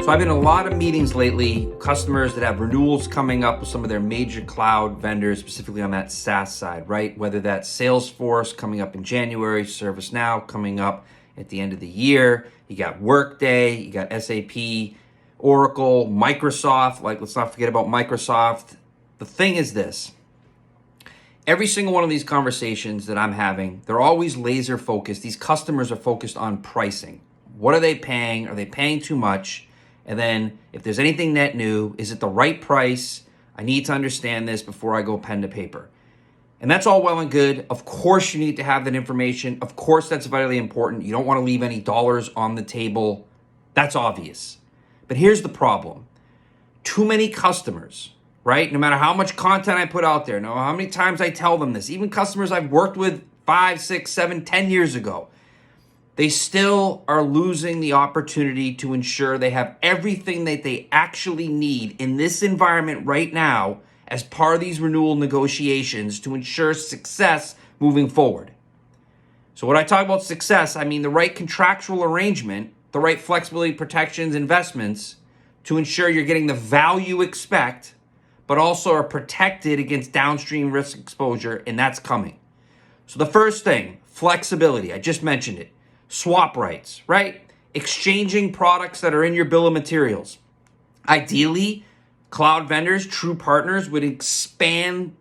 So I've been in a lot of meetings lately, customers that have renewals coming up with some of their major cloud vendors, specifically on that SaaS side, right? Whether that's Salesforce coming up in January, ServiceNow coming up at the end of the year, you got Workday, you got SAP, Oracle, Microsoft. Like, let's not forget about Microsoft. The thing is this, every single one of these conversations that I'm having, they're always laser focused. These customers are focused on pricing. What are they paying? Are they paying too much? And then if there's anything net new, is it the right price? I need to understand this before I go pen to paper. And that's all well and good. Of course, you need to have that information. Of course, that's vitally important. You don't want to leave any dollars on the table. That's obvious. But here's the problem. Too many customers, right? No matter how much content I put out there, no matter how many times I tell them this, even customers I've worked with 5, 6, 7, 10 years ago, they still are losing the opportunity to ensure they have everything that they actually need in this environment right now as part of these renewal negotiations to ensure success moving forward. So when I talk about success, I mean the right contractual arrangement, the right flexibility, protections, investments to ensure you're getting the value you expect, but also are protected against downstream risk exposure, and that's coming. So the first thing, flexibility, I just mentioned it. Swap rights, right? Exchanging products that are in your bill of materials. Ideally, cloud vendors, true partners, would expand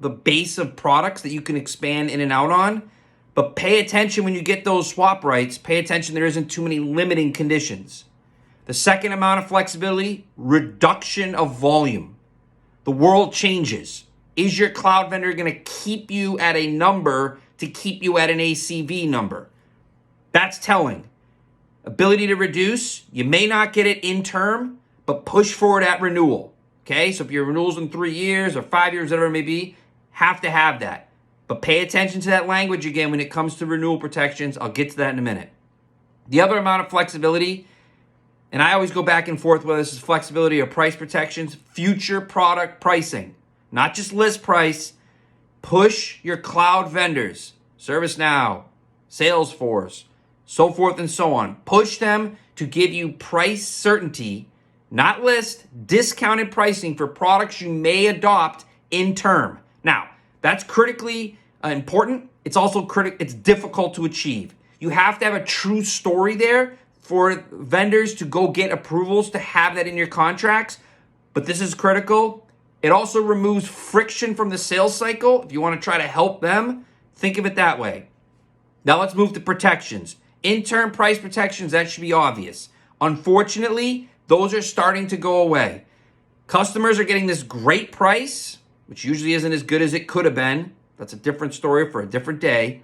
the base of products that you can expand in and out on. But pay attention when you get those swap rights, pay attention there isn't too many limiting conditions. The second amount of flexibility, reduction of volume. The world changes. Is your cloud vendor going to keep you at a number to keep you at an ACV number? That's telling. Ability to reduce, you may not get it in term, but push forward at renewal. Okay, so if your renewal's in 3 years or 5 years, whatever it may be, have to have that. But pay attention to that language again when it comes to renewal protections. I'll get to that in a minute. The other amount of flexibility, and I always go back and forth whether this is flexibility or price protections, future product pricing, not just list price. Push your cloud vendors, ServiceNow, Salesforce, so forth and so on. Push them to give you price certainty, not list, discounted pricing for products you may adopt in term. Now, that's critically important. It's also it's difficult to achieve. You have to have a true story there for vendors to go get approvals to have that in your contracts. But this is critical. It also removes friction from the sales cycle. If you want to try to help them, think of it that way. Now let's move to protections. In-term price protections, that should be obvious. Unfortunately, those are starting to go away. Customers are getting this great price, which usually isn't as good as it could have been. That's a different story for a different day.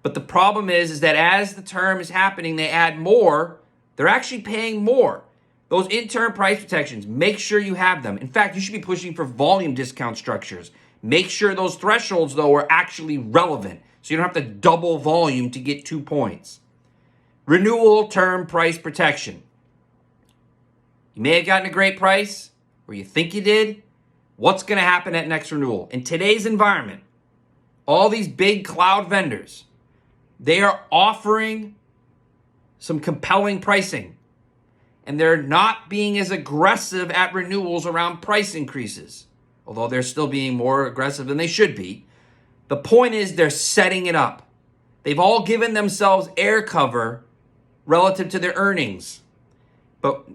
But the problem is that as the term is happening, they add more. They're actually paying more. Those in-term price protections, make sure you have them. In fact, you should be pushing for volume discount structures. Make sure those thresholds, though, are actually relevant, so you don't have to double volume to get 2 points. Renewal term price protection. You may have gotten a great price, or you think you did. What's going to happen at next renewal? In today's environment, all these big cloud vendors, they are offering some compelling pricing, and they're not being as aggressive at renewals around price increases, although they're still being more aggressive than they should be. The point is they're setting it up. They've all given themselves air cover relative to their earnings. But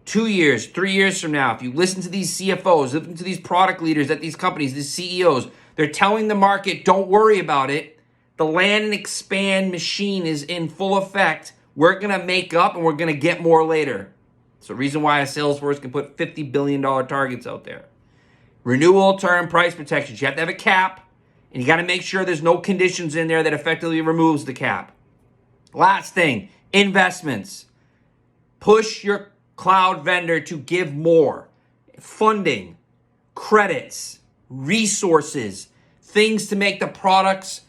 2 years, 3 years from now, if you listen to these CFOs, listen to these product leaders at these companies, these CEOs, they're telling the market, don't worry about it. The land and expand machine is in full effect. We're going to make up and we're going to get more later. It's the reason why a Salesforce can put $50 billion targets out there. Renewal term price protections. You have to have a cap, and you got to make sure there's no conditions in there that effectively removes the cap. Last thing, investments. Push your cloud vendor to give more. Funding, credits, resources, things to make the products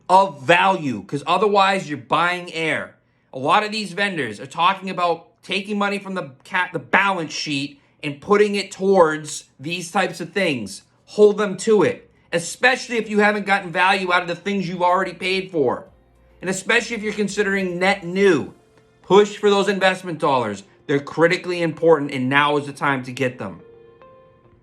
of value, because otherwise you're buying air. A lot of these vendors are talking about taking money from the balance sheet and putting it towards these types of things. Hold them to it, especially if you haven't gotten value out of the things you've already paid for. And especially if you're considering net new. Push for those investment dollars. They're critically important, and now is the time to get them.